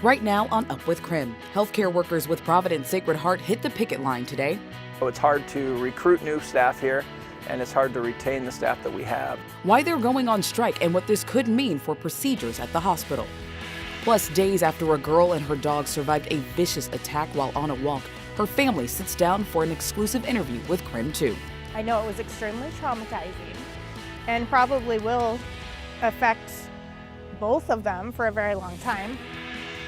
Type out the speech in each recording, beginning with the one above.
Right now on Up with KREM, healthcare workers with Providence Sacred Heart hit the picket line today. It's hard to recruit new staff here, and it's hard to retain the staff that we have. Why they're going on strike and what this could mean for procedures at the hospital. Plus, days after a girl and her dog survived a vicious attack while on a walk, her family sits down for an exclusive interview with KREM 2. I know it was extremely traumatizing and probably will affect both of them for a very long time.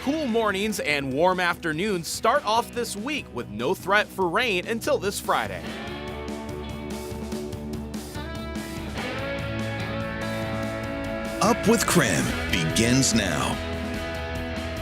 Cool mornings and warm afternoons start off this week with no threat for rain until this Friday. Up with KREM begins now.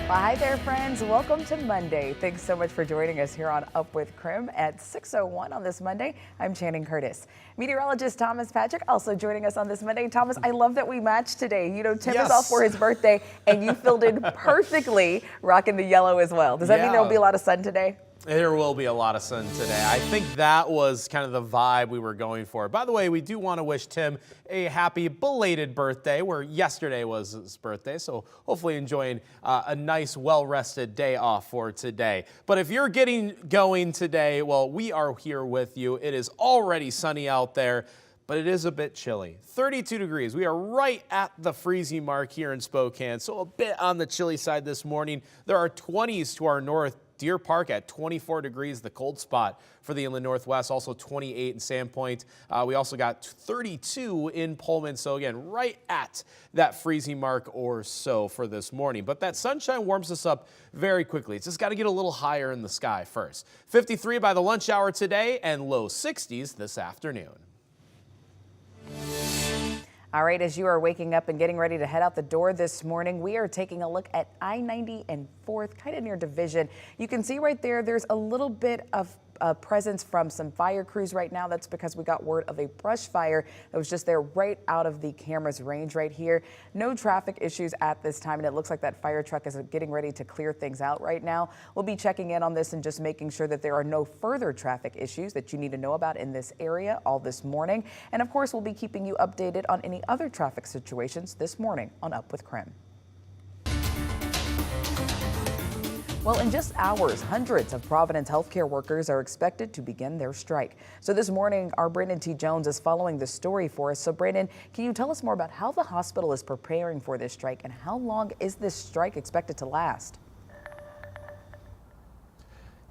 Well, hi there, friends. Welcome to Monday. Thanks so much for joining us here on Up with KREM at 6:01 on this Monday. I'm Channing Curtis. Meteorologist Thomas Patrick also joining us on this Monday. Thomas, I love that we matched today. You know, Tim is off for his birthday, and you filled in perfectly, rocking the yellow as well. Does that mean there will be a lot of sun today? There will be a lot of sun today. I think that was kind of the vibe we were going for. By the way, we do want to wish Tim a happy belated birthday, where yesterday was his birthday, so hopefully enjoying a nice, well-rested day off for today. But if you're getting going today, well, we are here with you. It is already sunny out there, but it is a bit chilly. 32 degrees. We are right at the freezing mark here in Spokane, so a bit on the chilly side this morning. There are 20s to our north. Deer Park at 24 degrees, the cold spot for the inland northwest, also 28 in Sandpoint. We also got 32 in Pullman, so again, right at that freezing mark or so for this morning. But that sunshine warms us up very quickly. It's just got to get a little higher in the sky first. 53 by the lunch hour today and low 60s this afternoon. All right, as you are waking up and getting ready to head out the door this morning, we are taking a look at I-90 and 4th, kind of near Division. You can see right there, there's a little bit of presence from some fire crews right now. That's because we got word of a brush fire that was just there right out of the camera's range right here. No traffic issues at this time, and it looks like that fire truck is getting ready to clear things out right now. We'll be checking in on this and just making sure that there are no further traffic issues that you need to know about in this area all this morning. And of course, we'll be keeping you updated on any other traffic situations this morning on Up with KREM. Well, in just hours, hundreds of Providence healthcare workers are expected to begin their strike. So this morning, our Brandon T. Jones is following the story for us. So Brandon, can you tell us more about how the hospital is preparing for this strike and how long is this strike expected to last?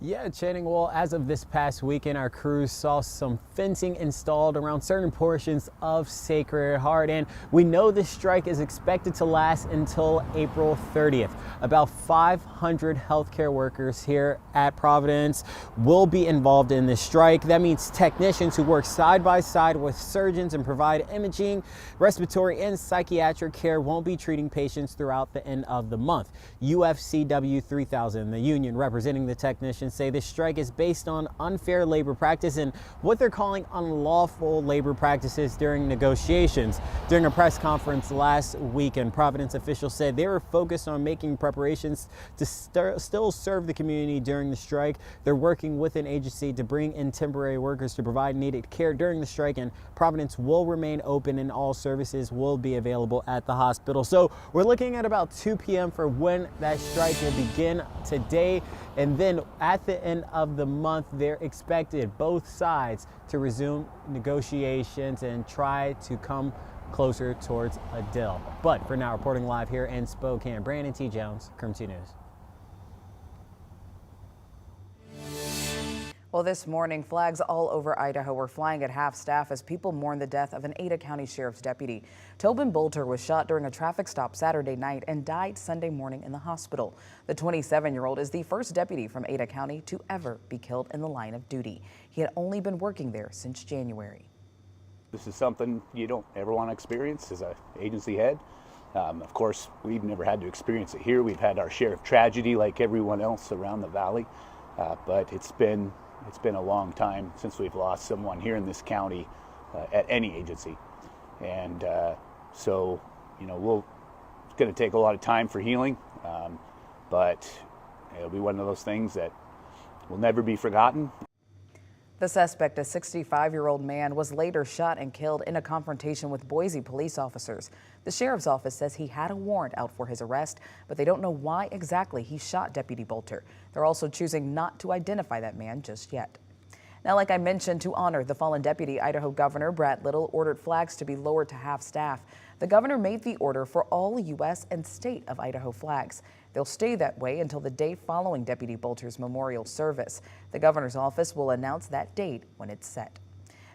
Yeah, Channing, well, as of this past weekend, our crews saw some fencing installed around certain portions of Sacred Heart, and we know this strike is expected to last until April 30th. About 500 healthcare workers here at Providence will be involved in this strike. That means technicians who work side by side with surgeons and provide imaging, respiratory, and psychiatric care won't be treating patients throughout the end of the month. UFCW 3000, the union representing the technicians, say this strike is based on unfair labor practice and what they're calling unlawful labor practices during negotiations. During a press conference last weekend, Providence officials said they were focused on making preparations to still serve the community during the strike. They're working with an agency to bring in temporary workers to provide needed care during the strike, and Providence will remain open and all services will be available at the hospital. So we're looking at about 2 p.m. for when that strike will begin today. And then at the end of the month, they're expected, both sides, to resume negotiations and try to come closer towards a deal. But for now, reporting live here in Spokane, Brandon T. Jones, KREM 2 News. Well, this morning, flags all over Idaho were flying at half-staff as people mourn the death of an Ada County Sheriff's deputy. Tobin Bolter was shot during a traffic stop Saturday night and died Sunday morning in the hospital. The 27-year-old is the first deputy from Ada County to ever be killed in the line of duty. He had only been working there since January. This is something you don't ever want to experience as an agency head. Of course, we've never had to experience it here. We've had our share of tragedy like everyone else around the valley, but it's been a long time since we've lost someone here in this county at any agency. And so, you know, it's going to take a lot of time for healing, but it'll be one of those things that will never be forgotten. The suspect, a 65-year-old man, was later shot and killed in a confrontation with Boise police officers. The sheriff's office says he had a warrant out for his arrest, but they don't know why exactly he shot Deputy Bolter. They're also choosing not to identify that man just yet. Now, like I mentioned, to honor the fallen deputy, Idaho Governor Brad Little ordered flags to be lowered to half staff. The governor made the order for all U.S. and state of Idaho flags. They'll stay that way until the day following Deputy Bolter's memorial service. The governor's office will announce that date when it's set.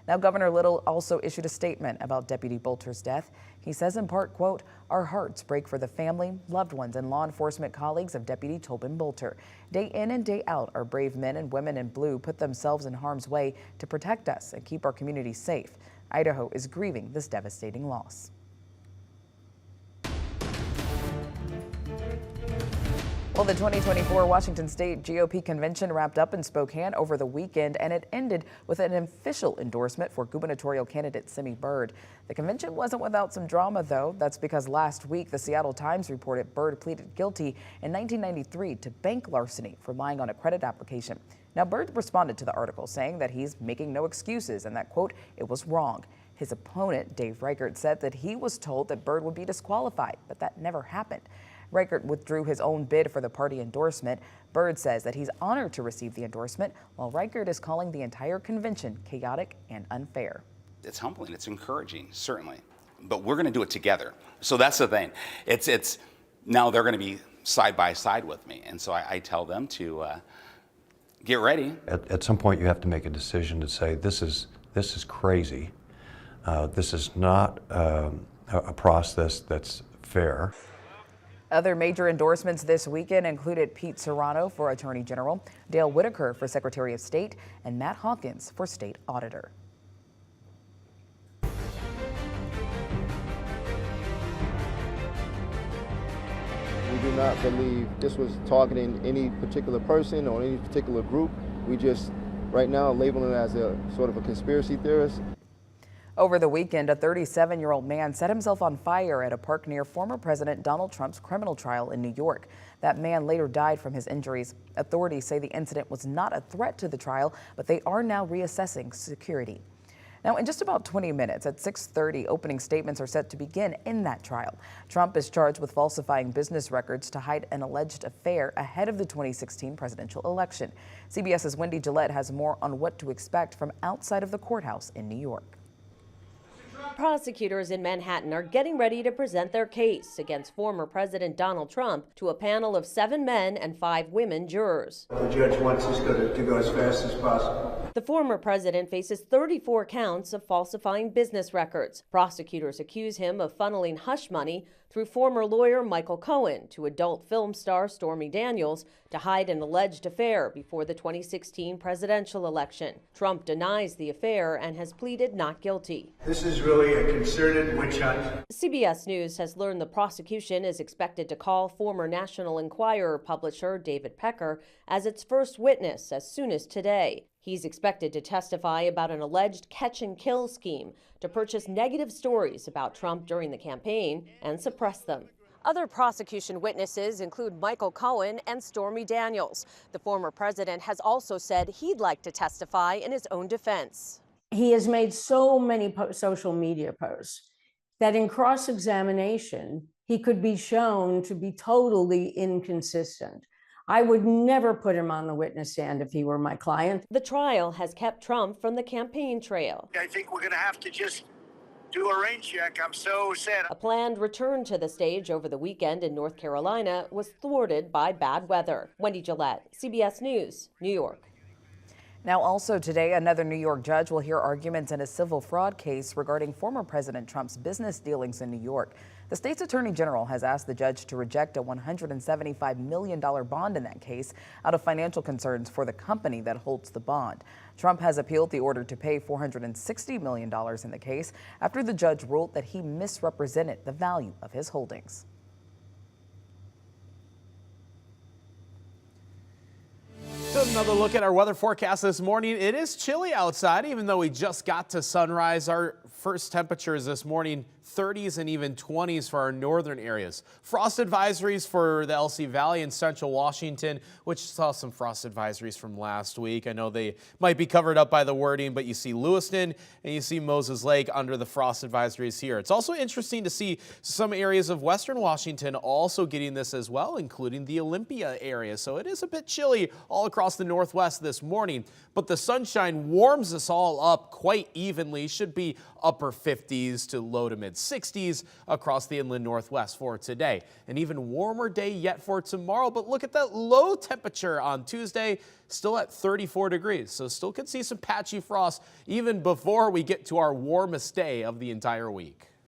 Now, Governor Little also issued a statement about Deputy Bolter's death. He says in part, quote, "Our hearts break for the family, loved ones, and law enforcement colleagues of Deputy Tobin Bolter. Day in and day out, our brave men and women in blue put themselves in harm's way to protect us and keep our community safe. Idaho is grieving this devastating loss." Well, the 2024 Washington State GOP convention wrapped up in Spokane over the weekend, and it ended with an official endorsement for gubernatorial candidate Simi Byrd. The convention wasn't without some drama, though. That's because last week, the Seattle Times reported Byrd pleaded guilty in 1993 to bank larceny for lying on a credit application. Now, Byrd responded to the article, saying that he's making no excuses and that, quote, "it was wrong." His opponent, Dave Reichert, said that he was told that Byrd would be disqualified, but that never happened. Reichert withdrew his own bid for the party endorsement. Byrd says that he's honored to receive the endorsement, while Reichert is calling the entire convention chaotic and unfair. It's humbling, it's encouraging, certainly, but we're going to do it together. So that's the thing. It's now they're going to be side by side with me, and so I tell them to get ready. At some point, you have to make a decision to say this is crazy. This is not a process that's fair. Other major endorsements this weekend included Pete Serrano for Attorney General, Dale Whitaker for Secretary of State, and Matt Hawkins for State Auditor. We do not believe this was targeting any particular person or any particular group. We just, right now, labeling it as a sort of a conspiracy theorist. Over the weekend, a 37-year-old man set himself on fire at a park near former President Donald Trump's criminal trial in New York. That man later died from his injuries. Authorities say the incident was not a threat to the trial, but they are now reassessing security. Now, in just about 20 minutes at 6:30, opening statements are set to begin in that trial. Trump is charged with falsifying business records to hide an alleged affair ahead of the 2016 presidential election. CBS's Wendy Gillette has more on what to expect from outside of the courthouse in New York. Prosecutors in Manhattan are getting ready to present their case against former President Donald Trump to a panel of 7 men and 5 women jurors. The judge wants us to go as fast as possible. The former president faces 34 counts of falsifying business records. Prosecutors accuse him of funneling hush money through former lawyer Michael Cohen to adult film star Stormy Daniels to hide an alleged affair before the 2016 presidential election. Trump denies the affair and has pleaded not guilty. This is really a concerted witch hunt. CBS News has learned the prosecution is expected to call former National Enquirer publisher David Pecker as its first witness as soon as today. He's expected to testify about an alleged catch-and-kill scheme to purchase negative stories about Trump during the campaign and suppress them. Other prosecution witnesses include Michael Cohen and Stormy Daniels. The former president has also said he'd like to testify in his own defense. He has made so many social media posts that in cross-examination, he could be shown to be totally inconsistent. I would never put him on the witness stand if he were my client. The trial has kept Trump from the campaign trail. I think we're going to have to just do a rain check. I'm so sad. A planned return to the stage over the weekend in North Carolina was thwarted by bad weather. Wendy Gillette, CBS News, New York. Now, also today, another New York judge will hear arguments in a civil fraud case regarding former President Trump's business dealings in New York. The state's attorney general has asked the judge to reject a $175 million bond in that case out of financial concerns for the company that holds the bond. Trump has appealed the order to pay $460 million in the case after the judge ruled that he misrepresented the value of his holdings. So Another look at our weather forecast this morning. It is chilly outside, even though we just got to sunrise. Our first temperatures this morning, 30s and even 20s for our northern areas. Frost advisories for the LC Valley and central Washington, which saw some frost advisories from last week. I know they might be covered up by the wording, but you see Lewiston and you see Moses Lake under the frost advisories here. It's also interesting to see some areas of western Washington also getting this as well, including the Olympia area. So it is a bit chilly all across the northwest this morning, but the sunshine warms us all up quite evenly. Should be upper 50s to low to mid 60s across the inland northwest for today. An even warmer day yet for tomorrow, but look at that low temperature on Tuesday, still at 34 degrees. So still could see some patchy frost even before we get to our warmest day of the entire week.